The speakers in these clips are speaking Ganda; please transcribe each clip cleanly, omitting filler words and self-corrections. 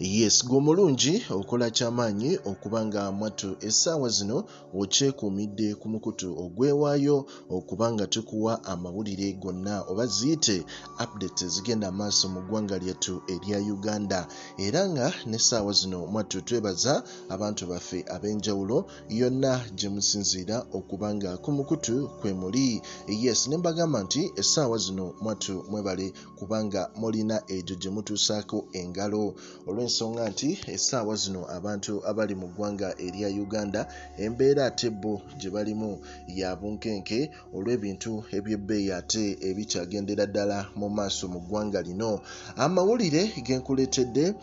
Yes, gomulungi okola kyamaanyi okubanga mwattu essaawa zino okyekuumidde ku mukutu ogwewaayo okubanga tukuwa amawulire gonna oba ziyite updates ezigenda maaso mu ggwanga lyattu erya Uganda. Era nga n'essaawa zino mwattu twebaza abantu baffe ab'enjawulo yonna gye musinziira okubanga ku mukutu kwe muli. Yes, ne mbagamba nti essaawa zino mwattu mwebale kubanga mulina egyo gye mutuusaako engalo. Olw'ensonga nti essaawa zino abantu abali mu ggwanga erya Uganda embeera ate bo gye balimu ya bunkenke olw'ebintu eby'ebbeeyi ate ebikyagendera ddala mu maaso mu ggwanga lino. Amawulire ge nkuleetedde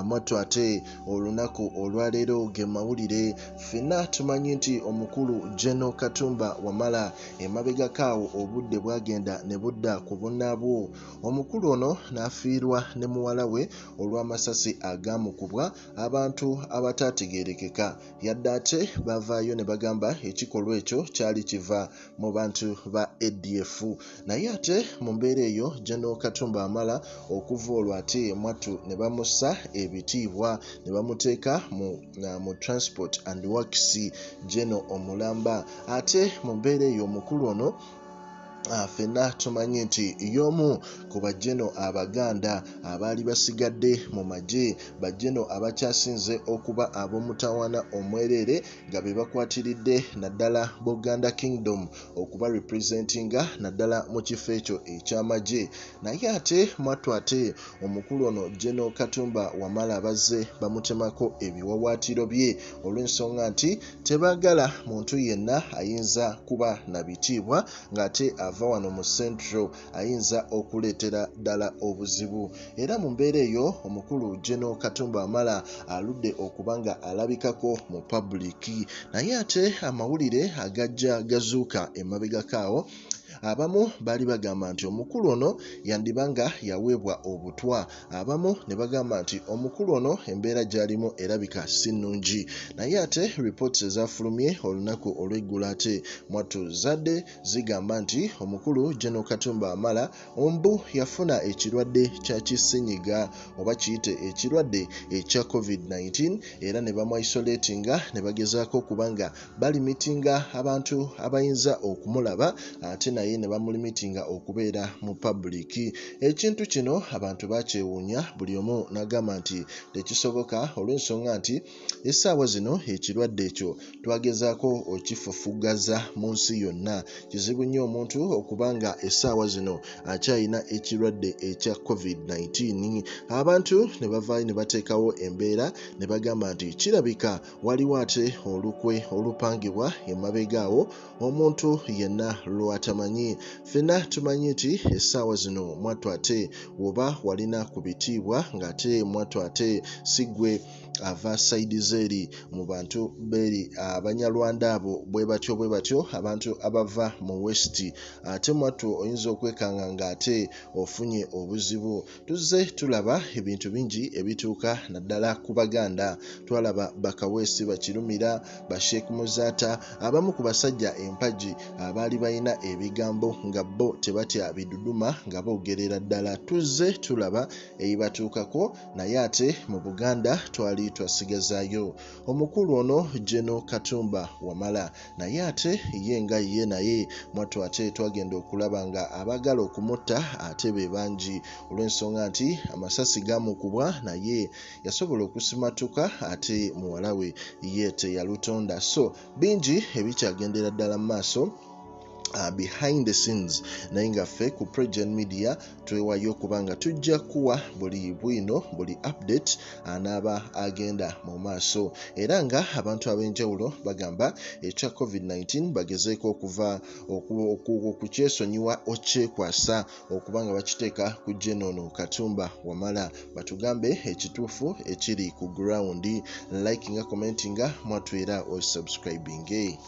mwattu ate olunaku olwaleero ge mawulire. Ffenna tumanyi nti omukulu Gen. Katumba Wamala emabegakaawo obudde bwagenda ne budda ku bunnaabwo. Omukulu ono n'afiirwa ne muwala we olw'amasasi agaamukubwa abantu abataategeerekeka. Yadde ate bavaayo ne bagamba ekikolwa ekyo kyali kiva mu bantu ba ADF. Naye ate mu mbeera eyo Gen. Katumba Wamala okuva olwo ate mwattu ne bamussa ebitiibwa ne bamuteeka mu Transport and Works Gen. Omulamba. Ate mu mbeera eyo omukulu ono ffenna tumanyi nti y'omu ku bajeno Abaganda abaali basigadde mu magye, bajeno abakyasinze okuba ab'omutawaana omwereere nga be bakwatiridde naddala Buganda Kingdom okuba representinga naddala mu kifo ekyo eky'amagye. Naye ate mwattu ate omukulu ono Gen. Katumba Wamala bazze bamutemako ebiwawaatiro bye olw'ensonga nti tebaagala muntu yenna ayinza kuba na bitiibwa ng'ate ava wano mu Central ayinza okuleetera ddala obuzibu. Era mu mbeera eyo omukulu Gen. Katumba Wamala aludde okubanga alabikako mu public. Naye ate amawulire agajja gazuuka emabegakaawo abamu baali bagamba nti omukulu ono yandibanga yaweebwa obutwa, abamu ne bagamba nti omukulu ono embeera gy'alimu erabika si nnungi. Naye ate reports ezafulumye olunaku olw'eggulu ate mwattu zadde zigamba nti omukulu Gen. Katumba Wamala ombu yafuna ekirwadde kya kisenyiga oba kiyite ekirwadde ekya COVID-19 era ne bamwisolatinga ne bagezaako okubanga balimitinga abantu abayinza okumulaba ate naye ne bamulimitinga okubeera mu public. Ekintu kino abantu bakyewuunya, buli omu n'agamba nti tekisoboka olw'ensonga nti essaawa zino ekirwadde ekyo twagezaako okifufugaza mu nsi yonna. Kizibu nnyo omuntu okubanga essaawa zino akyalina ekirwadde ekya COVID-19. Abantu ne bavaayo ne bateekawo embeera ne bagamba nti kirabika waliwo ate olukwe olupangibwa emabegaawo omuntu yenna lw'atamanyi. Ffenna tumanyi nti essaawa zino mwattu ate woba walina ku bitiibwa ng'ate mwattu ate si gwe ava sayidi zeeri mu bantu beeri Abanyarwanda abo bwe batyo abantu abava mu West ate mwattu oyinza okwekanga ng'ate ofunye obuzibu. Tuzze tulaba ebintu bingi ebituuka naddala ku Baganda. Twalaba Bakaweesi Bakirumira, Sheikh Muzaata, abamu ku basajja empagi abaali balina ebigambo nga bo tebatya biduduma nga boogerera ddala. Tuzze tulaba ebibatuukako naye ate mu Buganda twali twasigazaayo omukulu ono Gen. Katumba Wamala. Naye ate ye nga ye naye mwattu ate twagenda okulaba nga abaagala okumutta ate be bangi olw'ensonga nti amasasi gaamukubwa naye yasobola okusimatuka ate muwala we ye teyalutonda. So bingi ebikyagendera ddala mu maaso behind the scenes naye nga ffe ku Pregen Media twewaayo okubanga tujja kuwa buli bwino buli update anaaba agenda mu maaso. Era nga abantu ab'enjawulo bagamba ekya COVID-19 bagezeeko okuva okukyesonyiwa okyekwasa okubanga bakiteeka ku Gen. Katumba Wamala. Batugambe ekituufu ekiri ku ground. Likinga, commentinga mwattu era osubscribinge.